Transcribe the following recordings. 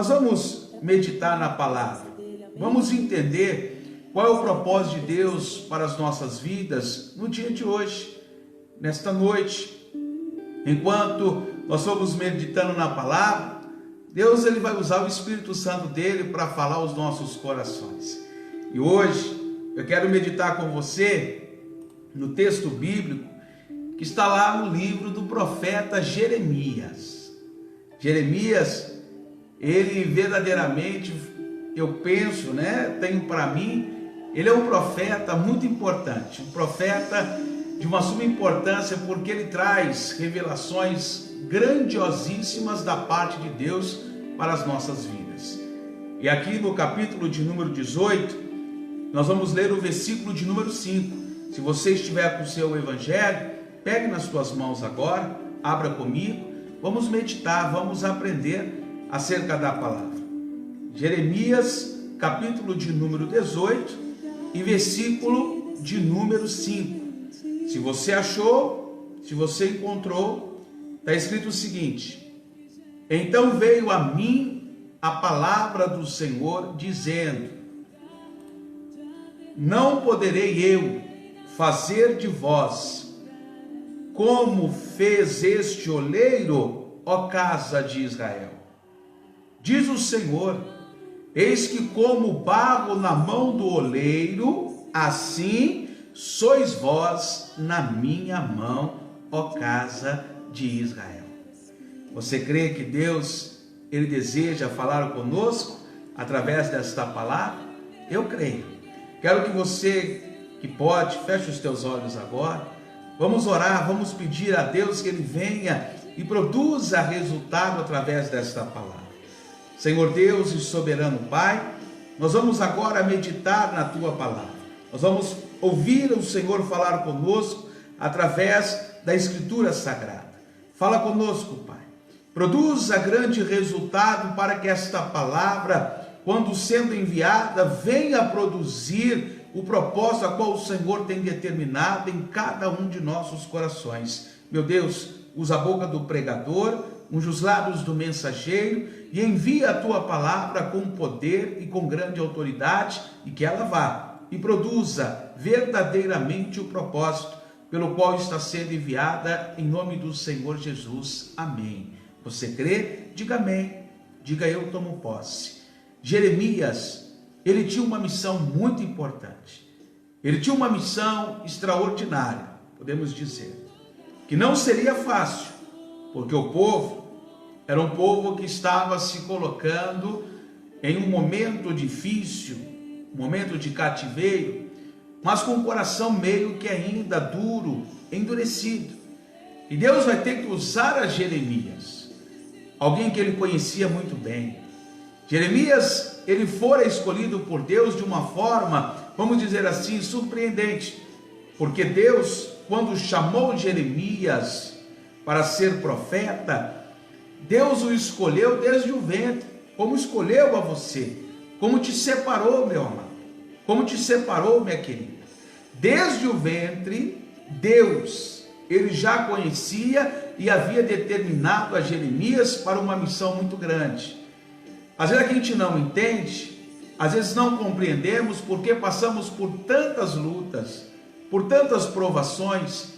Nós vamos meditar na palavra, vamos entender qual é o propósito de Deus para as nossas vidas no dia de hoje, nesta noite. Enquanto nós vamos meditando na palavra, Deus ele vai usar o Espírito Santo dele para falar aos nossos corações. E hoje eu quero meditar com você no texto bíblico que está lá no livro do profeta Jeremias. Jeremias, ele verdadeiramente, eu penso, tenho para mim, ele é um profeta muito importante, um profeta de uma suma importância, porque ele traz revelações grandiosíssimas da parte de Deus para as nossas vidas. E aqui no capítulo de número 18, nós vamos ler o versículo de número 5. Se você estiver com o seu evangelho, pegue nas suas mãos agora, abra comigo, vamos meditar, vamos aprender acerca da palavra. Jeremias, capítulo de número 18 e versículo de número 5. Se você achou, se você encontrou, está escrito o seguinte: então veio a mim a palavra do Senhor, dizendo: não poderei eu fazer de vós como fez este oleiro, ó casa de Israel. Diz o Senhor: eis que como barro na mão do oleiro, assim sois vós na minha mão, ó casa de Israel. Você crê que Deus, ele deseja falar conosco através desta palavra? Eu creio. Quero que você que pode, feche os teus olhos agora. Vamos orar, vamos pedir a Deus que ele venha e produza resultado através desta palavra. Senhor Deus e soberano Pai, nós vamos agora meditar na tua palavra. Nós vamos ouvir o Senhor falar conosco através da Escritura Sagrada. Fala conosco, Pai. Produza grande resultado para que esta palavra, quando sendo enviada, venha produzir o propósito a qual o Senhor tem determinado em cada um de nossos corações. Meu Deus, usa a boca do pregador, unge os lábios do mensageiro e envia a tua palavra com poder e com grande autoridade, e que ela vá e produza verdadeiramente o propósito pelo qual está sendo enviada, em nome do Senhor Jesus. Amém. Você crê? Diga amém. Diga eu tomo posse. Jeremias, ele tinha uma missão muito importante. Ele tinha uma missão extraordinária, podemos dizer, que não seria fácil, porque o povo era um povo que estava se colocando em um momento difícil, um momento de cativeiro, mas com o coração meio que ainda duro, endurecido. E Deus vai ter que usar a Jeremias, alguém que ele conhecia muito bem. Jeremias, ele fora escolhido por Deus de uma forma, vamos dizer assim, surpreendente, porque Deus, quando chamou Jeremias para ser profeta, Deus o escolheu desde o ventre, como escolheu a você, como te separou, meu amado, como te separou, minha querida. Desde o ventre, Deus, ele já conhecia e havia determinado a Jeremias para uma missão muito grande. Às vezes a gente não entende, às vezes não compreendemos porque passamos por tantas lutas, por tantas provações,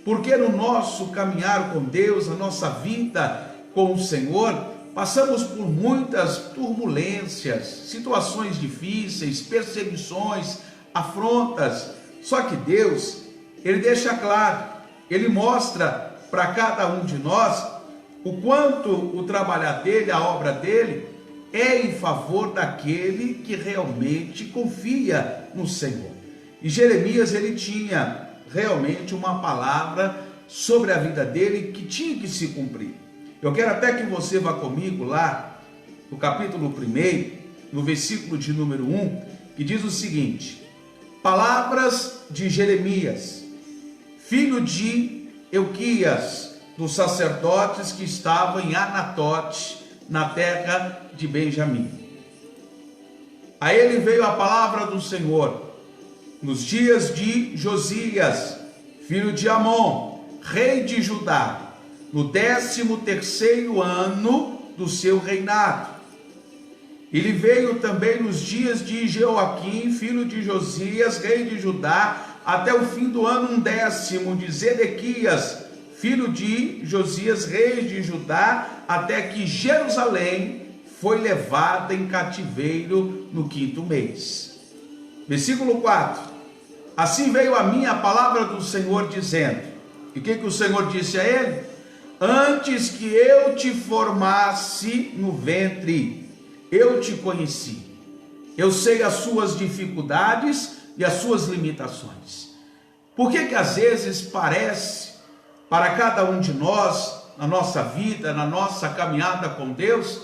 porque no nosso caminhar com Deus, a nossa vida com o Senhor, passamos por muitas turbulências, situações difíceis, perseguições, afrontas. Só que Deus, ele deixa claro, ele mostra para cada um de nós o quanto o trabalhar dele, a obra dele, é em favor daquele que realmente confia no Senhor. E Jeremias, ele tinha realmente uma palavra sobre a vida dele que tinha que se cumprir. Eu quero até que você vá comigo lá no capítulo 1, no versículo de número 1, que diz o seguinte: palavras de Jeremias, filho de Euquias, dos sacerdotes que estavam em Anatote, na terra de Benjamim. A ele veio a palavra do Senhor nos dias de Josias, filho de Amon, rei de Judá, no 13º ano do seu reinado. Ele veio também nos dias de Jeoaquim, filho de Josias, rei de Judá, até o fim do ano 10º de Zedequias, filho de Josias, rei de Judá, até que Jerusalém foi levada em cativeiro no 5º mês. Versículo 4. Assim veio a mim a palavra do Senhor dizendo, e o que o Senhor disse a ele? Antes que eu te formasse no ventre, eu te conheci. Eu sei as suas dificuldades e as suas limitações. Por que às vezes parece, para cada um de nós, na nossa vida, na nossa caminhada com Deus,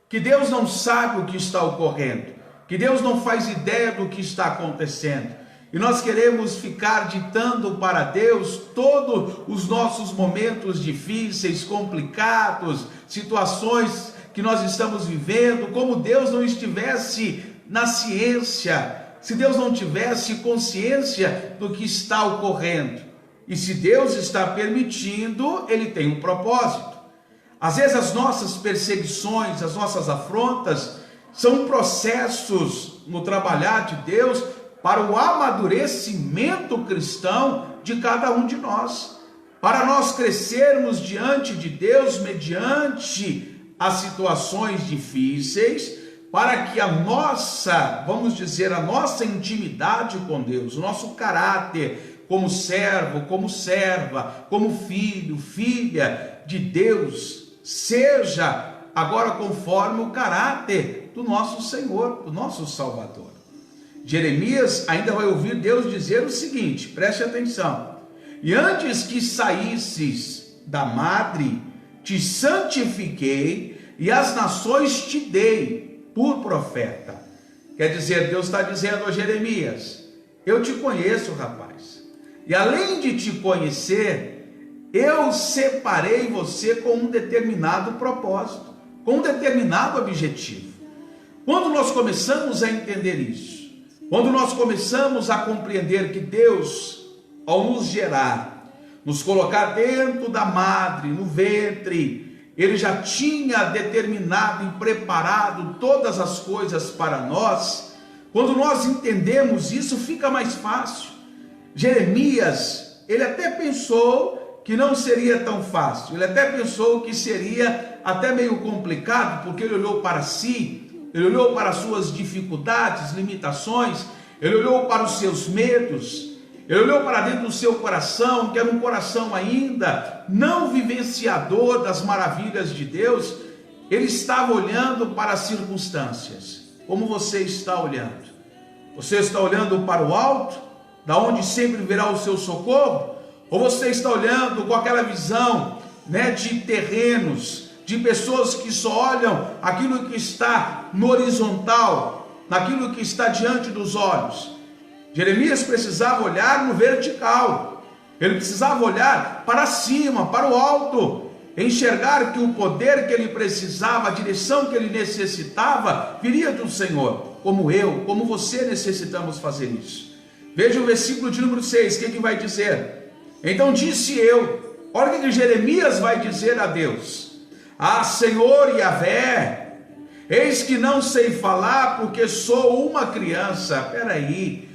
que Deus não sabe o que está ocorrendo, que Deus não faz ideia do que está acontecendo, e nós queremos ficar ditando para Deus todos os nossos momentos difíceis, complicados, situações que nós estamos vivendo, como Deus não estivesse na ciência, se Deus não tivesse consciência do que está ocorrendo. E se Deus está permitindo, Ele tem um propósito. Às vezes as nossas perseguições, as nossas afrontas, são processos no trabalhar de Deus para o amadurecimento cristão de cada um de nós, para nós crescermos diante de Deus mediante as situações difíceis, para que a nossa, vamos dizer, a nossa intimidade com Deus, o nosso caráter como servo, como serva, como filho, filha de Deus, seja agora conforme o caráter do nosso Senhor, do nosso Salvador. Jeremias ainda vai ouvir Deus dizer o seguinte, preste atenção: e antes que saísses da madre, te santifiquei, e as nações te dei por profeta. Quer dizer, Deus está dizendo a Jeremias, eu te conheço, rapaz, e além de te conhecer, eu separei você com um determinado propósito, com um determinado objetivo. Quando nós começamos a entender isso, quando nós começamos a compreender que Deus, ao nos gerar, nos colocar dentro da madre, no ventre, Ele já tinha determinado e preparado todas as coisas para nós. Quando nós entendemos isso, fica mais fácil. Jeremias, ele até pensou que não seria tão fácil, ele até pensou que seria até meio complicado, porque ele olhou para si, ele olhou para as suas dificuldades, limitações, ele olhou para os seus medos, ele olhou para dentro do seu coração, que era um coração ainda não vivenciador das maravilhas de Deus. Ele estava olhando para as circunstâncias, como você está olhando. Você está olhando para o alto, da onde sempre virá o seu socorro? Ou você está olhando com aquela visão, de terrenos, de pessoas que só olham aquilo que está no horizontal, naquilo que está diante dos olhos? Jeremias precisava olhar no vertical, ele precisava olhar para cima, para o alto, enxergar que o poder que ele precisava, a direção que ele necessitava, viria do Senhor, como eu, como você necessitamos fazer isso. Veja o versículo de número 6, o que vai dizer? Então disse eu, olha o que Jeremias vai dizer a Deus: ah, Senhor Yahvé, eis que não sei falar porque sou uma criança. Peraí,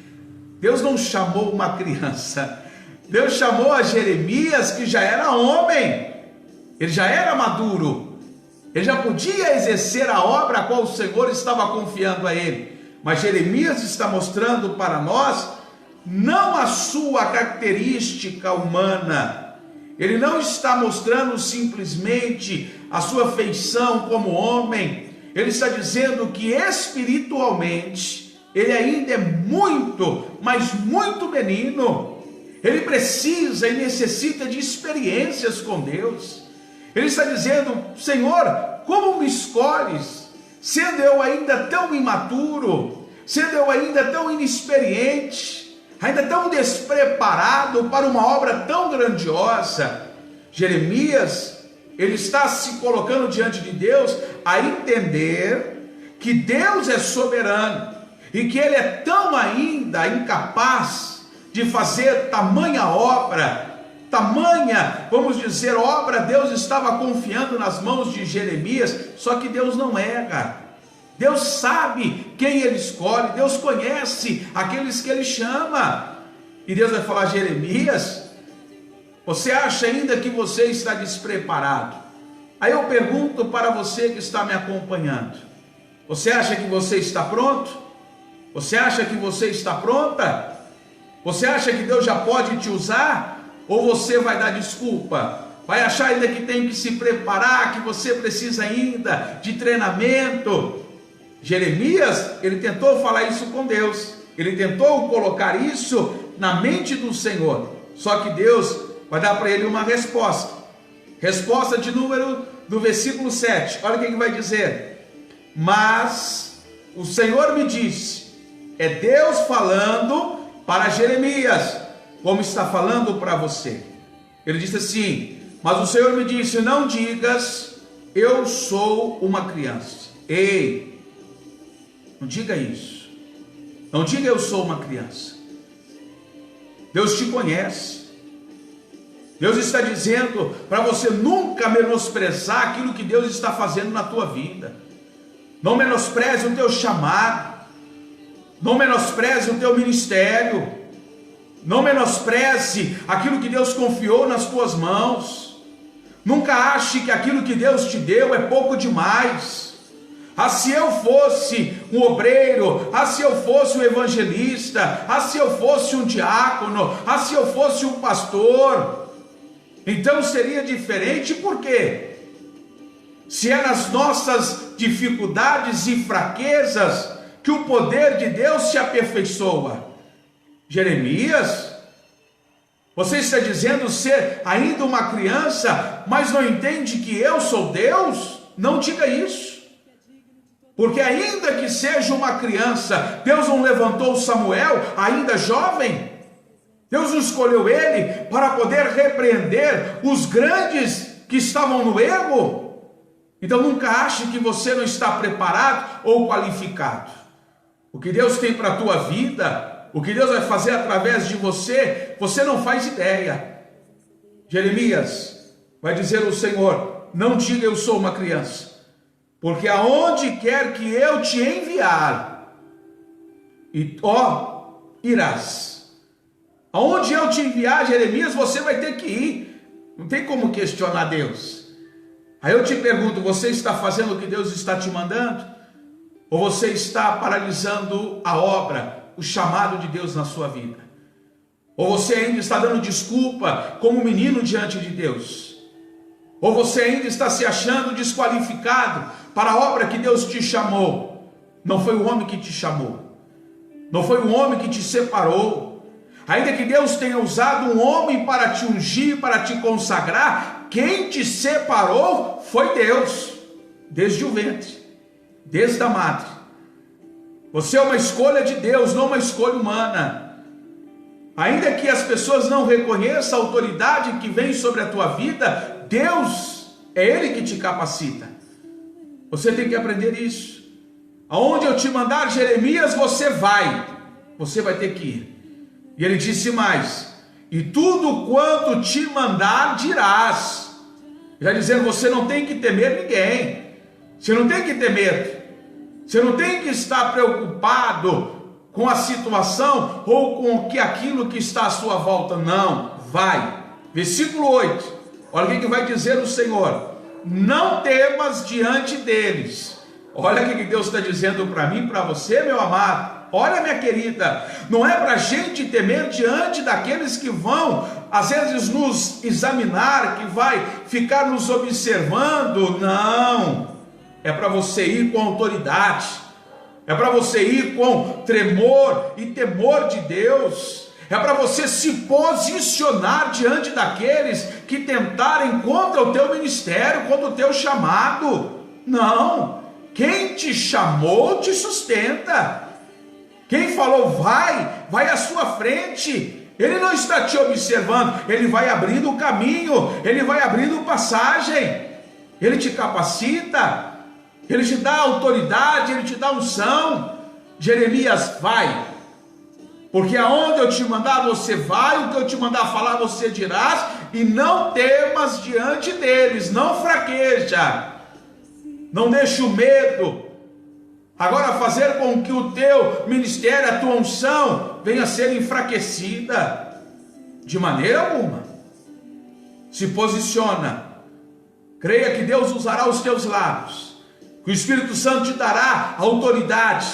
Deus não chamou uma criança, Deus chamou a Jeremias, que já era homem, ele já era maduro, ele já podia exercer a obra a qual o Senhor estava confiando a ele. Mas Jeremias está mostrando para nós não a sua característica humana, ele não está mostrando simplesmente a sua feição como homem, ele está dizendo que espiritualmente ele ainda é muito, mas muito menino. Ele precisa e necessita de experiências com Deus. Ele está dizendo: Senhor, como me escolhes, sendo eu ainda tão imaturo, sendo eu ainda tão inexperiente, ainda tão despreparado para uma obra tão grandiosa. Jeremias, ele está se colocando diante de Deus a entender que Deus é soberano e que ele é tão ainda incapaz de fazer tamanha obra, tamanha, vamos dizer, obra. Deus estava confiando nas mãos de Jeremias, só que Deus não erra. Deus sabe quem Ele escolhe, Deus conhece aqueles que Ele chama. E Deus vai falar: Jeremias, você acha ainda que você está despreparado? Aí eu pergunto para você que está me acompanhando: você acha que você está pronto? Você acha que você está pronta? Você acha que Deus já pode te usar? Ou você vai dar desculpa? Vai achar ainda que tem que se preparar, que você precisa ainda de treinamento? Jeremias, ele tentou falar isso com Deus, ele tentou colocar isso na mente do Senhor, só que Deus vai dar para ele uma resposta. Resposta do versículo 7, olha o que ele vai dizer: mas o Senhor me disse. É Deus falando para Jeremias, como está falando para você. Ele disse assim: mas o Senhor me disse, não digas, eu sou uma criança. Ei, não diga isso. Não diga eu sou uma criança. Deus te conhece. Deus está dizendo para você nunca menosprezar aquilo que Deus está fazendo na tua vida. Não menospreze o teu chamado. Não menospreze o teu ministério. Não menospreze aquilo que Deus confiou nas tuas mãos. Nunca ache que aquilo que Deus te deu é pouco demais. Se eu fosse um obreiro, se eu fosse um evangelista, se eu fosse um diácono, se eu fosse um pastor, então seria diferente. Por quê? Se é nas nossas dificuldades e fraquezas que o poder de Deus se aperfeiçoa. Jeremias, você está dizendo ser ainda uma criança, mas não entende que eu sou Deus? Não diga isso. Porque ainda que seja uma criança, Deus não levantou Samuel, ainda jovem? Deus não escolheu ele para poder repreender os grandes que estavam no erro? Então nunca ache que você não está preparado ou qualificado. O que Deus tem para a tua vida, o que Deus vai fazer através de você, você não faz ideia. Jeremias, vai dizer o Senhor, não diga eu sou uma criança, porque aonde quer que eu te enviar, irás. Aonde eu te enviar, Jeremias, você vai ter que ir. Não tem como questionar Deus. Aí eu te pergunto, você está fazendo o que Deus está te mandando? Ou você está paralisando a obra, o chamado de Deus na sua vida? Ou você ainda está dando desculpa como menino diante de Deus? Ou você ainda está se achando desqualificado para a obra que Deus te chamou? Não foi o homem que te chamou. Não foi o homem que te separou. Ainda que Deus tenha usado um homem para te ungir, para te consagrar, quem te separou foi Deus, desde o ventre. Desde a madre. Você é uma escolha de Deus, não uma escolha humana. Ainda que as pessoas não reconheçam a autoridade que vem sobre a tua vida, Deus é Ele que te capacita. Você tem que aprender isso. Aonde eu te mandar, Jeremias, você vai ter que ir. E ele disse mais: e tudo quanto te mandar dirás. Já dizendo, você não tem que temer ninguém. Você não tem que ter medo, você não tem que estar preocupado com a situação ou com aquilo que está à sua volta, não, vai. Versículo 8, olha o que vai dizer o Senhor: não temas diante deles. Olha o que Deus está dizendo para mim, para você, meu amado. Olha, minha querida, não é para a gente temer diante daqueles que vão, às vezes, nos examinar, que vai ficar nos observando, não. É para você ir com autoridade, é para você ir com tremor e temor de Deus, é para você se posicionar diante daqueles que tentarem contra o teu ministério, contra o teu chamado. Não, quem te chamou te sustenta, quem falou vai à sua frente. Ele não está te observando, ele vai abrindo o caminho, ele vai abrindo passagem, ele te capacita, ele te dá autoridade, ele te dá unção. Jeremias, vai, porque aonde eu te mandar você vai, o que eu te mandar falar você dirás, e não temas diante deles, não fraqueja, não deixe o medo Agora, fazer com que o teu ministério, a tua unção, venha a ser enfraquecida, de maneira alguma. Se posiciona, creia que Deus usará os teus lábios, que o Espírito Santo te dará autoridade,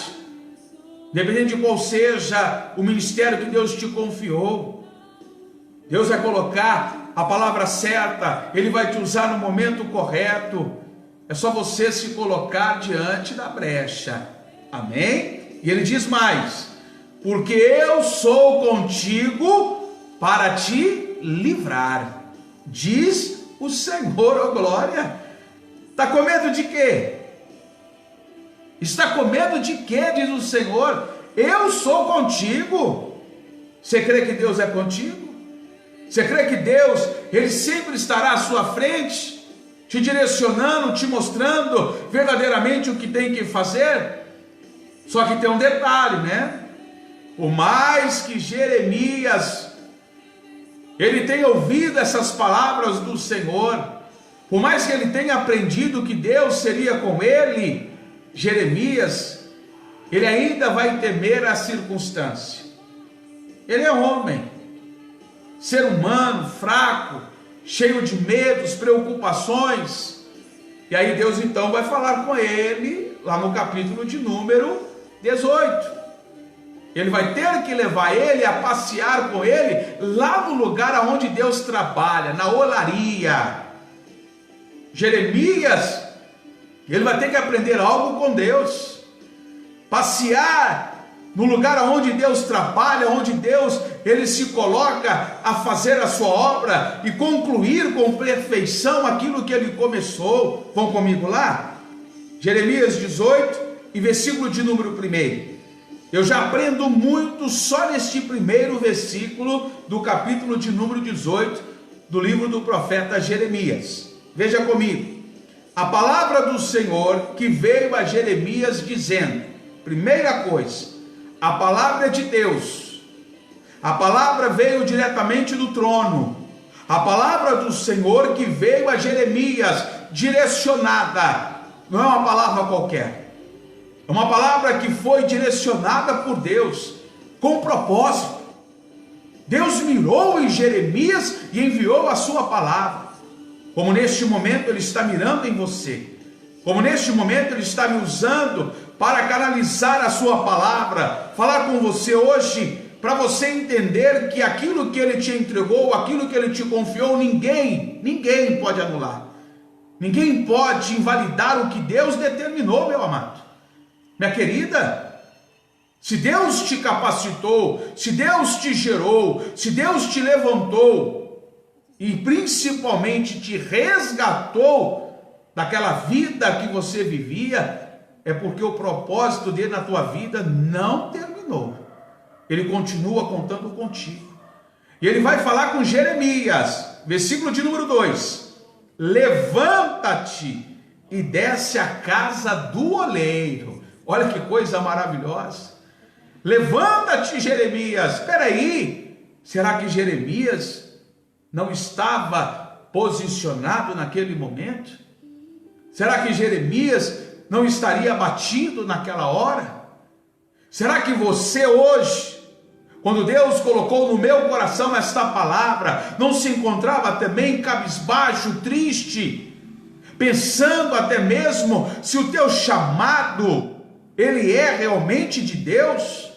independente de qual seja o ministério que Deus te confiou. Deus vai colocar a palavra certa, Ele vai te usar no momento correto. É só você se colocar diante da brecha. Amém? E Ele diz mais: porque eu sou contigo para te livrar, diz o Senhor. Oh glória! Está com medo de quê? Está com medo de quê? Diz o Senhor. Eu sou contigo. Você crê que Deus é contigo? Você crê que Deus, Ele sempre estará à sua frente, te direcionando, te mostrando verdadeiramente o que tem que fazer? Só que tem um detalhe, né? Por mais que Jeremias, ele tenha ouvido essas palavras do Senhor, por mais que ele tenha aprendido que Deus seria com ele, Jeremias, ele ainda vai temer a circunstância. Ele é homem, ser humano, fraco, cheio de medos, preocupações. E aí Deus então vai falar com ele, lá no capítulo de número 18. Ele vai ter que levar ele a passear com ele, lá no lugar onde Deus trabalha, na olaria. Jeremias, ele vai ter que aprender algo com Deus, passear no lugar onde Deus trabalha, onde Deus, ele se coloca a fazer a sua obra e concluir com perfeição aquilo que ele começou. Vão comigo lá? Jeremias 18 e versículo de número 1. Eu já aprendo muito só neste primeiro versículo do capítulo de número 18 do livro do profeta Jeremias. Veja comigo. A palavra do Senhor que veio a Jeremias dizendo, primeira coisa, a palavra é de Deus, a palavra veio diretamente do trono, a palavra do Senhor que veio a Jeremias, direcionada, não é uma palavra qualquer, é uma palavra que foi direcionada por Deus, com propósito. Deus mirou em Jeremias e enviou a sua palavra, como neste momento Ele está mirando em você, como neste momento Ele está me usando para canalizar a sua palavra, falar com você hoje, para você entender que aquilo que Ele te entregou, aquilo que Ele te confiou, ninguém pode anular, ninguém pode invalidar o que Deus determinou, meu amado, minha querida. Se Deus te capacitou, se Deus te gerou, se Deus te levantou e principalmente te resgatou daquela vida que você vivia, é porque o propósito dele na tua vida não terminou. Ele continua contando contigo. E ele vai falar com Jeremias, versículo de número 2. Levanta-te e desce à casa do oleiro. Olha que coisa maravilhosa. Levanta-te, Jeremias. Espera aí, será que Jeremias não estava posicionado naquele momento? Será que Jeremias não estaria abatido naquela hora? Será que você hoje, quando Deus colocou no meu coração esta palavra, não se encontrava também cabisbaixo, triste, pensando até mesmo se o teu chamado, ele é realmente de Deus?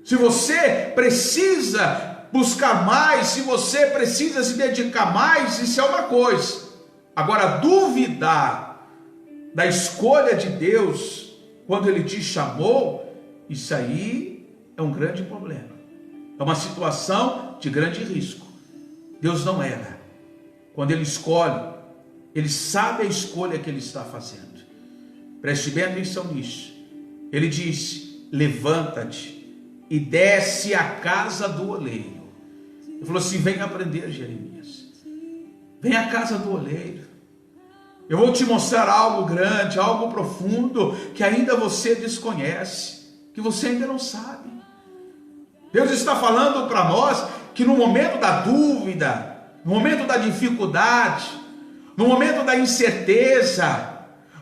Se você precisa buscar mais, se você precisa se dedicar mais, isso é uma coisa. Agora, duvidar da escolha de Deus, quando Ele te chamou, isso aí é um grande problema, é uma situação de grande risco. Deus não erra, quando Ele escolhe, Ele sabe a escolha que Ele está fazendo. Preste bem atenção nisso. Ele disse, levanta-te e desce à casa do oleiro. Ele falou assim, vem aprender, Jeremias, vem à casa do oleiro. Eu vou te mostrar algo grande, algo profundo, que ainda você desconhece, que você ainda não sabe. Deus está falando para nós que no momento da dúvida, no momento da dificuldade, no momento da incerteza,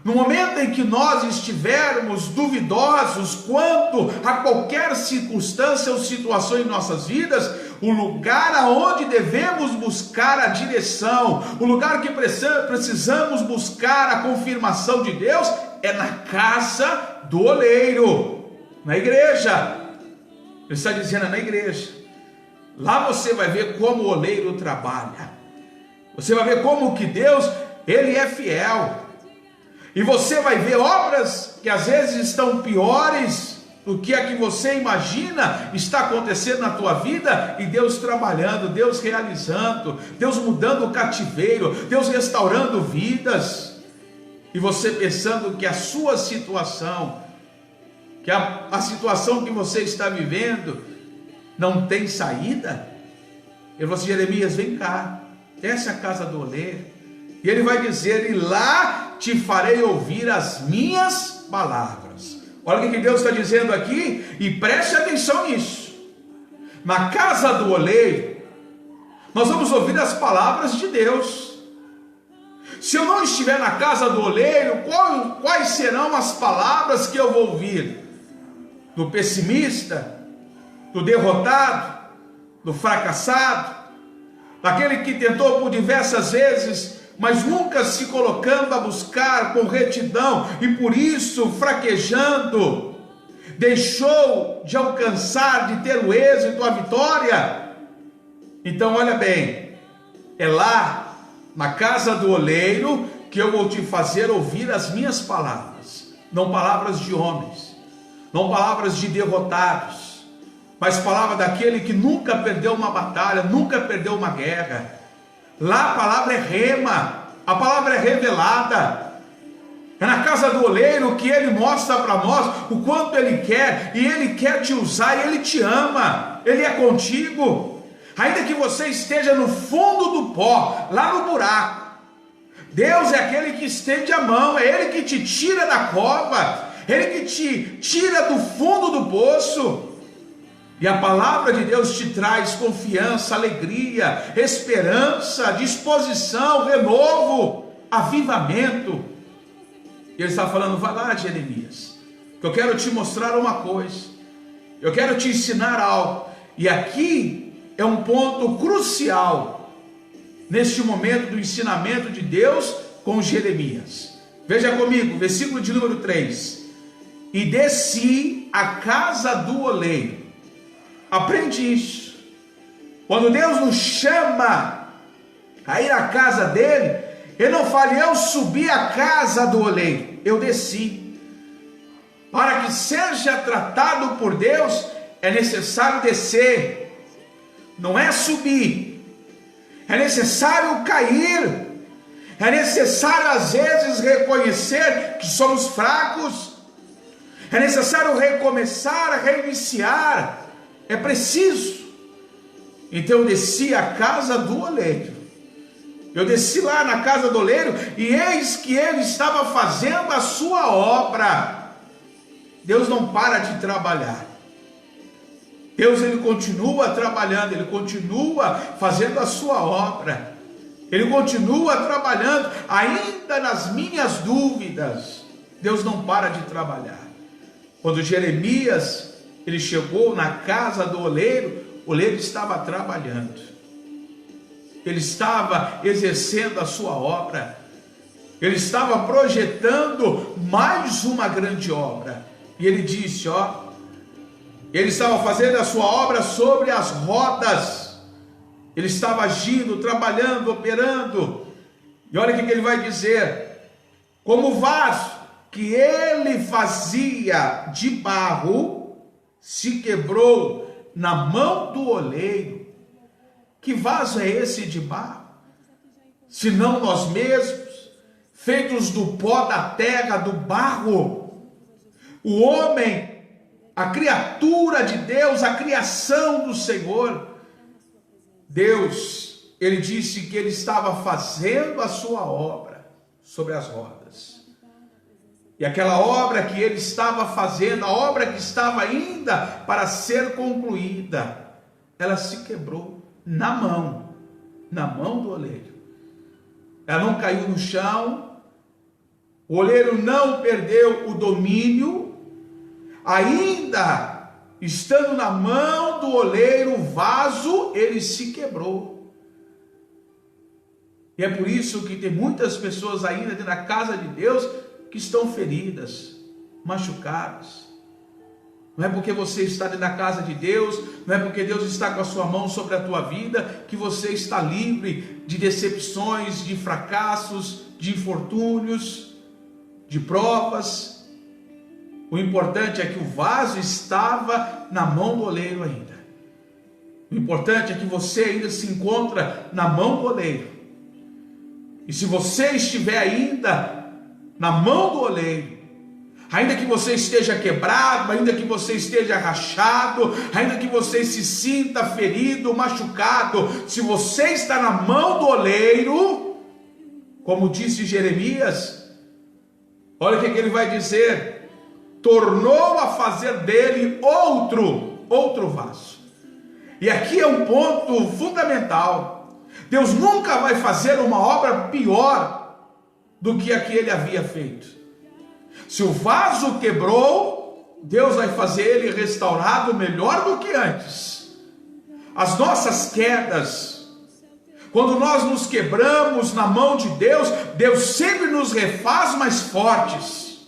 No momento em que nós estivermos duvidosos quanto a qualquer circunstância ou situação em nossas vidas, o lugar aonde devemos buscar a direção, o lugar que precisamos buscar a confirmação de Deus, é na casa do oleiro, na igreja. Ele está dizendo, é na igreja. Lá você vai ver como o oleiro trabalha. Você vai ver como que Deus, Ele é fiel. E você vai ver obras que às vezes estão piores do que a que você imagina está acontecendo na tua vida, e Deus trabalhando, Deus realizando, Deus mudando o cativeiro, Deus restaurando vidas, e você pensando que a sua situação, que a situação que você está vivendo não tem saída. Ele falou assim, Jeremias, vem cá, desce a casa do oleiro, e ele vai dizer, e lá te farei ouvir as minhas palavras. Olha o que Deus está dizendo aqui, e preste atenção nisso. Na casa do oleiro, nós vamos ouvir as palavras de Deus. Se eu não estiver na casa do oleiro, quais serão as palavras que eu vou ouvir? Do pessimista, do derrotado, do fracassado, daquele que tentou por diversas vezes, mas nunca se colocando a buscar com retidão, e por isso fraquejando, deixou de alcançar, de ter o êxito, a vitória. Então olha bem, é lá na casa do oleiro que eu vou te fazer ouvir as minhas palavras, não palavras de homens, não palavras de derrotados, mas palavra daquele que nunca perdeu uma batalha, nunca perdeu uma guerra. Lá a palavra é rema, a palavra é revelada. É na casa do oleiro que ele mostra para nós o quanto ele quer, e ele quer te usar, e ele te ama, ele é contigo. Ainda que você esteja no fundo do pó, lá no buraco, Deus é aquele que estende a mão, é Ele que te tira da cova, Ele que te tira do fundo do poço. E a palavra de Deus te traz confiança, alegria, esperança, disposição, renovo, avivamento. E ele está falando, vai lá, Jeremias, que eu quero te mostrar uma coisa, eu quero te ensinar algo. E aqui é um ponto crucial, neste momento do ensinamento de Deus com Jeremias. Veja comigo, versículo de número 3. E desci à casa do oleiro. Aprende isso. Quando Deus nos chama a ir à casa dele, Ele não fala, eu subi à casa do oleiro, eu desci. Para que seja tratado por Deus, é necessário descer, não é subir. É necessário cair, é necessário às vezes reconhecer que somos fracos, é necessário recomeçar, reiniciar. É preciso. Então eu desci à casa do oleiro. Eu desci lá na casa do oleiro, e eis que ele estava fazendo a sua obra. Deus não para de trabalhar. Deus, Ele continua trabalhando, Ele continua fazendo a sua obra. Ele continua trabalhando, ainda nas minhas dúvidas. Deus não para de trabalhar. Quando Jeremias ele chegou na casa do oleiro, o oleiro estava trabalhando, ele estava exercendo a sua obra, ele estava projetando mais uma grande obra. E ele disse, ele estava fazendo a sua obra sobre as rodas, ele estava agindo, trabalhando, operando. E olha o que ele vai dizer: como o vaso que ele fazia de barro se quebrou na mão do oleiro. Que vaso é esse de barro? Senão nós mesmos, feitos do pó da terra, do barro. O homem, a criatura de Deus, a criação do Senhor. Deus, Ele disse que Ele estava fazendo a sua obra sobre as rodas. E aquela obra que ele estava fazendo, a obra que estava ainda para ser concluída, ela se quebrou na mão do oleiro. Ela não caiu no chão, O oleiro não perdeu o domínio, ainda estando na mão do oleiro, o vaso, ele se quebrou. E é por isso que tem muitas pessoas ainda dentro da casa de Deus que estão feridas, machucadas. Não é porque você está dentro da casa de Deus, não é porque Deus está com a sua mão sobre a tua vida, que você está livre de decepções, de fracassos, de infortúnios, de provas. O importante é que o vaso estava na mão do oleiro ainda. O importante é que você ainda se encontra na mão do oleiro. E se você estiver ainda na mão do oleiro, ainda que você esteja quebrado, ainda que você esteja rachado, ainda que você se sinta ferido, machucado, se você está na mão do oleiro, como disse Jeremias, olha o que ele vai dizer: tornou a fazer dele outro vaso. E aqui é um ponto fundamental. Deus nunca vai fazer uma obra pior do que a que ele havia feito. Se o vaso quebrou, Deus vai fazer ele restaurado melhor do que antes. As nossas quedas, quando nós nos quebramos na mão de Deus, Deus sempre nos refaz mais fortes,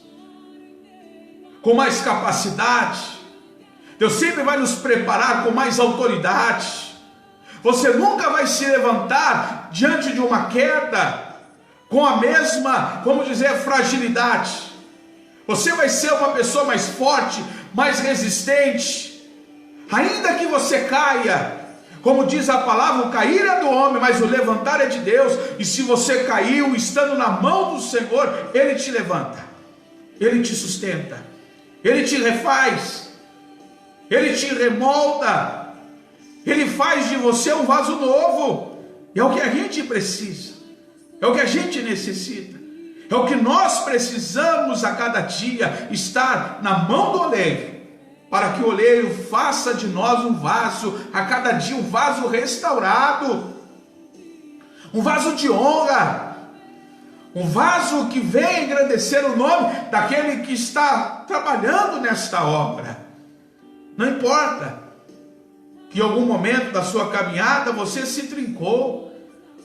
com mais capacidade. Deus sempre vai nos preparar com mais autoridade. Você nunca vai se levantar diante de uma queda com a mesma, vamos dizer, fragilidade. Você vai ser uma pessoa mais forte, mais resistente. Ainda que você caia, como diz a palavra, o cair é do homem, mas o levantar é de Deus. E se você caiu, estando na mão do Senhor, Ele te levanta, Ele te sustenta, Ele te refaz, Ele te remolda, Ele faz de você um vaso novo. E é o que a gente precisa, é o que a gente necessita, é o que nós precisamos a cada dia, estar na mão do oleiro, para que o oleiro faça de nós um vaso, a cada dia um vaso restaurado, um vaso de honra, um vaso que vem engrandecer o nome daquele que está trabalhando nesta obra. Não importa que em algum momento da sua caminhada você se trincou,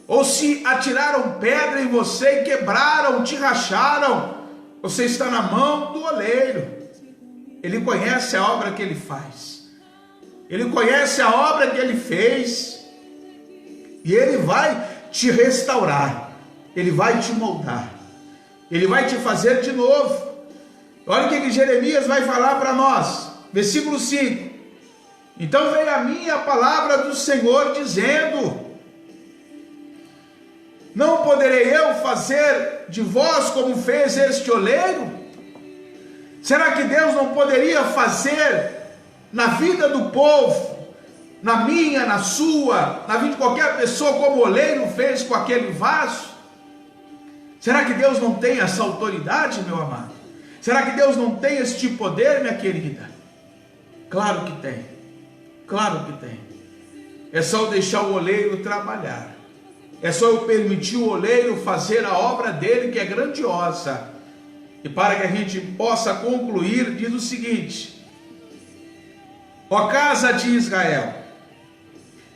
ou se atiraram pedra em você e quebraram, te racharam, você está na mão do oleiro. Ele conhece a obra que ele faz, ele conhece a obra que ele fez, e ele vai te restaurar, ele vai te moldar, ele vai te fazer de novo. Olha o que Jeremias vai falar para nós, versículo 5. Então veio a mim a palavra do Senhor dizendo: não poderei eu fazer de vós como fez este oleiro? Será que Deus não poderia fazer na vida do povo, na minha, na sua, na vida de qualquer pessoa, como o oleiro fez com aquele vaso? Será que Deus não tem essa autoridade, meu amado? Será que Deus não tem este poder, minha querida? Claro que tem, claro que tem. É só eu deixar o oleiro trabalhar, é só eu permitir o oleiro fazer a obra dele, que é grandiosa. E para que a gente possa concluir, diz o seguinte: ó casa de Israel,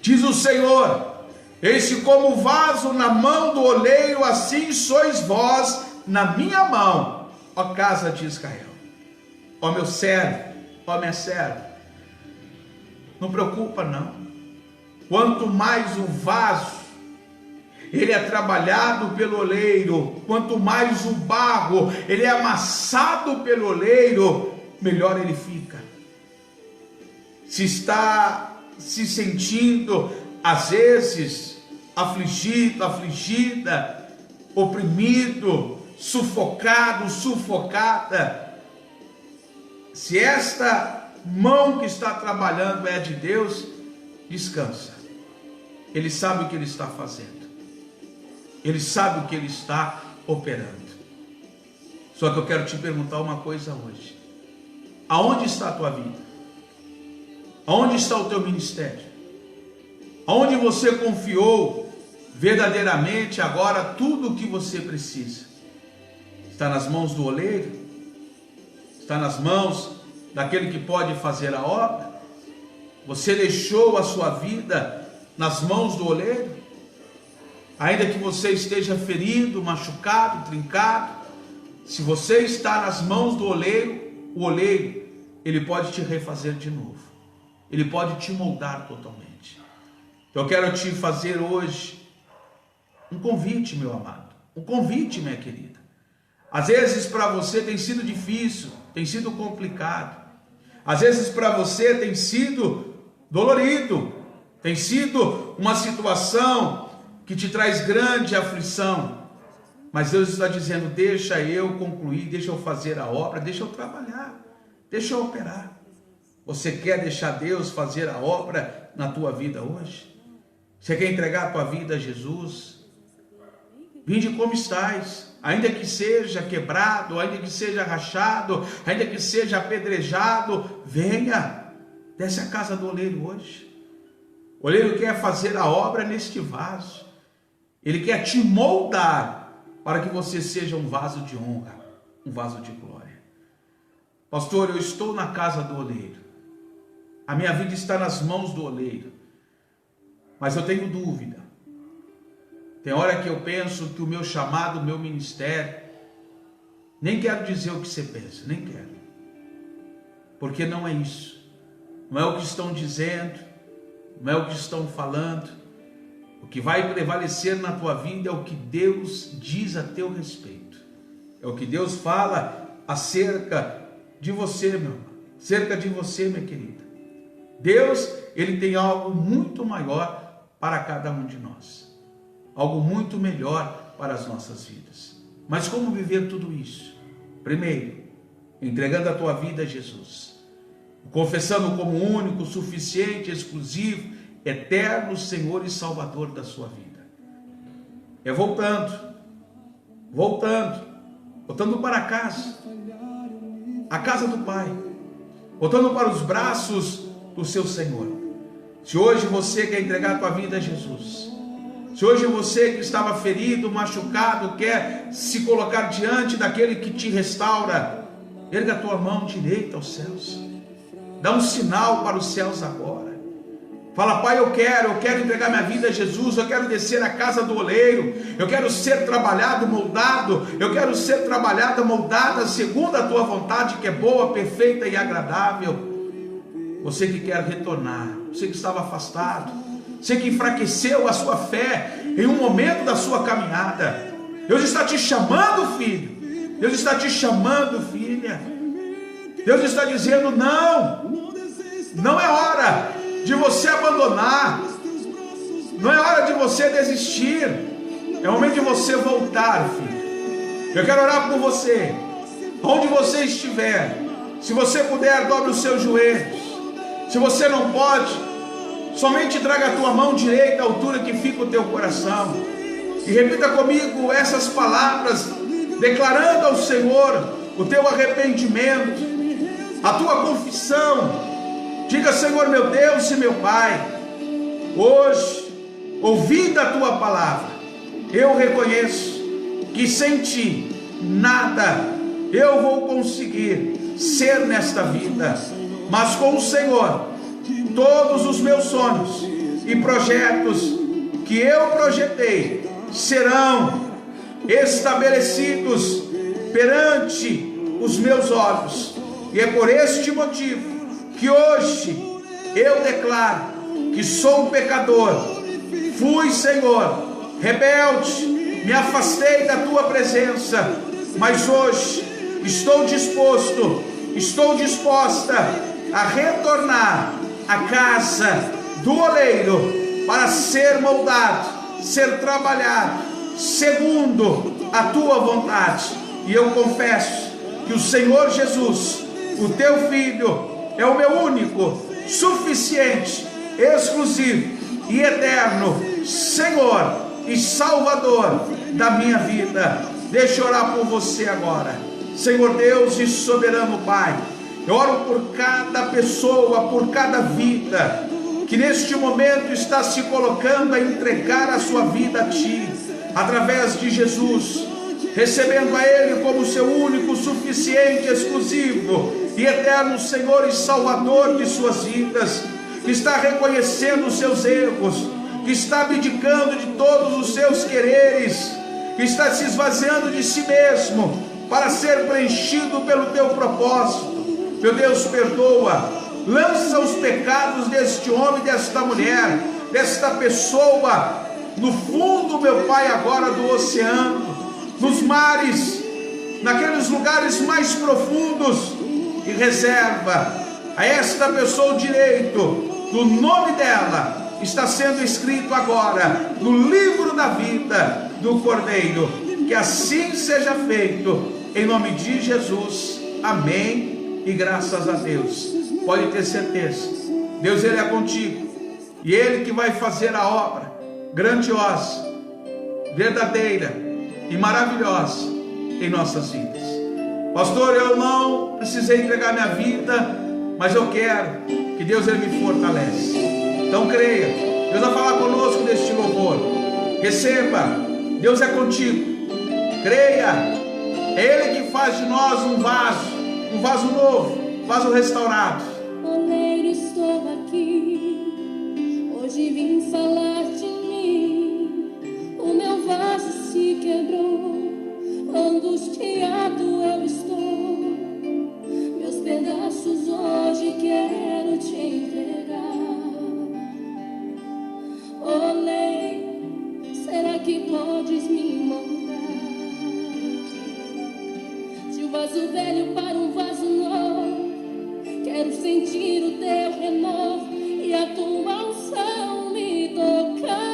diz o Senhor, eis como vaso na mão do oleiro, assim sois vós na minha mão, ó casa de Israel. Ó meu servo, ó minha serva, não preocupa não. Quanto mais o vaso ele é trabalhado pelo oleiro, quanto mais o barro ele é amassado pelo oleiro, melhor ele fica. Se está se sentindo às vezes afligido, afligida, oprimido, sufocado, sufocada, se esta mão que está trabalhando é de Deus, descansa. Ele sabe o que ele está fazendo, ele sabe o que ele está operando. Só que eu quero te perguntar uma coisa hoje: aonde está a tua vida? Aonde está o teu ministério? Aonde você confiou verdadeiramente agora tudo o que você precisa? Está nas mãos do oleiro? Está nas mãos daquele que pode fazer a obra? Você deixou a sua vida nas mãos do oleiro? Ainda que você esteja ferido, machucado, trincado, se você está nas mãos do oleiro, o oleiro, ele pode te refazer de novo. Ele pode te moldar totalmente. Eu quero te fazer hoje um convite, meu amado. Um convite, minha querida. Às vezes para você tem sido difícil, tem sido complicado. Às vezes para você tem sido dolorido. Tem sido uma situação que te traz grande aflição. Mas Deus está dizendo, deixa eu concluir, deixa eu fazer a obra, deixa eu trabalhar, deixa eu operar. Você quer deixar Deus fazer a obra na tua vida hoje? Você quer entregar a tua vida a Jesus? Vinde como estás, ainda que seja quebrado, ainda que seja rachado, ainda que seja apedrejado, venha, desce a casa do oleiro hoje. O oleiro quer fazer a obra neste vaso, ele quer te moldar para que você seja um vaso de honra, um vaso de glória. Pastor, eu estou na casa do oleiro, a minha vida está nas mãos do oleiro, mas eu tenho dúvida. Tem hora que eu penso que o meu chamado, o meu ministério, nem quero dizer o que você pensa, nem quero. Porque não é isso. Não é o que estão dizendo, não é o que estão falando. O que vai prevalecer na tua vida é o que Deus diz a teu respeito. É o que Deus fala acerca de você, meu irmão. Acerca de você, minha querida. Deus, Ele tem algo muito maior para cada um de nós. Algo muito melhor para as nossas vidas. Mas como viver tudo isso? Primeiro, entregando a tua vida a Jesus. Confessando como único, suficiente, exclusivo, eterno Senhor e Salvador da sua vida. É voltando para casa, a casa do Pai, voltando para os braços do seu Senhor. Se hoje você quer entregar a tua vida a Jesus, se hoje você que estava ferido, machucado, quer se colocar diante daquele que te restaura, erga a tua mão direita aos céus, dá um sinal para os céus agora. Fala, Pai, eu quero entregar minha vida a Jesus, eu quero descer à casa do oleiro, eu quero ser trabalhado, moldado, eu quero ser trabalhada, moldada segundo a tua vontade, que é boa, perfeita e agradável. Você que quer retornar, você que estava afastado, você que enfraqueceu a sua fé em um momento da sua caminhada, Deus está te chamando, filho, Deus está te chamando, filha, Deus está dizendo, não é hora de você abandonar, não é hora de você desistir, é o momento de você voltar, filho. Eu quero orar por você, onde você estiver. Se você puder, dobre os seus joelhos. Se você não pode, somente traga a tua mão direita à altura que fica o teu coração e repita comigo essas palavras, declarando ao Senhor o teu arrependimento, a tua confissão. Diga, Senhor meu Deus e meu Pai, hoje, ouvindo a tua palavra, eu reconheço que sem ti nada eu vou conseguir ser nesta vida, mas com o Senhor, todos os meus sonhos e projetos que eu projetei serão estabelecidos perante os meus olhos, e é por este motivo que hoje eu declaro que sou um pecador, fui, Senhor, rebelde, me afastei da tua presença, mas hoje estou disposta a retornar à casa do oleiro para ser moldado, ser trabalhado segundo a tua vontade. E eu confesso que o Senhor Jesus, o teu Filho, é o meu único, suficiente, exclusivo e eterno Senhor e Salvador da minha vida. Deixa eu orar por você agora. Senhor Deus e soberano Pai, eu oro por cada pessoa, por cada vida que neste momento está se colocando a entregar a sua vida a Ti, através de Jesus. recebendo a Ele como seu único, suficiente, exclusivo e eterno Senhor e Salvador de suas vidas, que está reconhecendo os seus erros, que está abdicando de todos os seus quereres, que está se esvaziando de si mesmo para ser preenchido pelo teu propósito. Meu Deus, perdoa, lança os pecados deste homem, desta mulher, desta pessoa no fundo, meu Pai, agora do oceano, nos mares, naqueles lugares mais profundos, e reserva a esta pessoa o direito do nome dela está sendo escrito agora no livro da vida do Cordeiro. Que assim seja feito, em nome de Jesus, amém e graças a Deus. Pode ter certeza, Deus, Ele é contigo, e Ele que vai fazer a obra grandiosa, verdadeira e maravilhosa em nossas vidas. Pastor, eu não precisei entregar minha vida, mas eu quero que Deus, Ele me fortalece. Então creia, Deus vai falar conosco neste louvor. Receba, Deus é contigo. Creia, é Ele que faz de nós um vaso novo, um vaso restaurado. Oleiro, estou aqui, hoje vim falar de mim. O meu vaso se quebrou, angustiado eu estou. Meus pedaços hoje quero te entregar. Oleiro, será que podes me moldar? De um vaso velho para um vaso novo, quero sentir o teu renovo e a tua unção me tocar.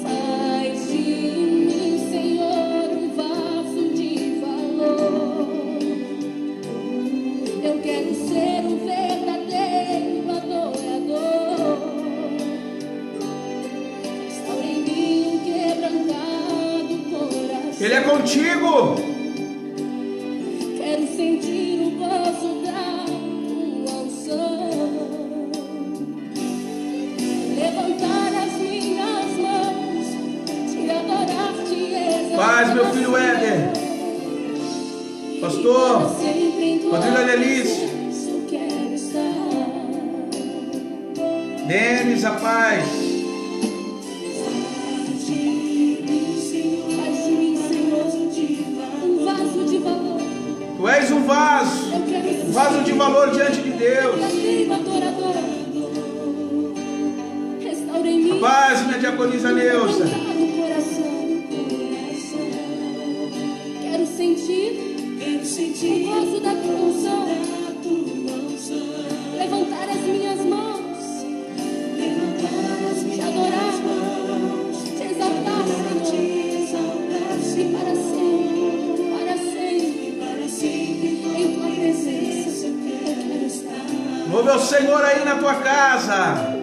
Faz de mim, Senhor, um vaso de valor. Eu quero ser um verdadeiro adorador. Restaura em mim um quebrantado coração. Ele é contigo. Quero sentir o gozo da tua unção. Levantar as minhas mãos, te adorar, te exaltar. Paz, meu filho Éder. Pastor Rodrigo Delícia. Eu quero estar. Denis, a paz. Faz de mim, Senhor, um vaso de valor. Tu és um vaso de valor diante de Deus. Verdadeiro adorador. Restaura em mim. Paz, minha diaconisa Neuza. Quero sentir o gozo da tua unção. Levantar as minhas mãos, te adorar, te exaltar, Senhor, e para sempre, em tua presença eu quero estar. Louve ao Senhor aí na tua casa.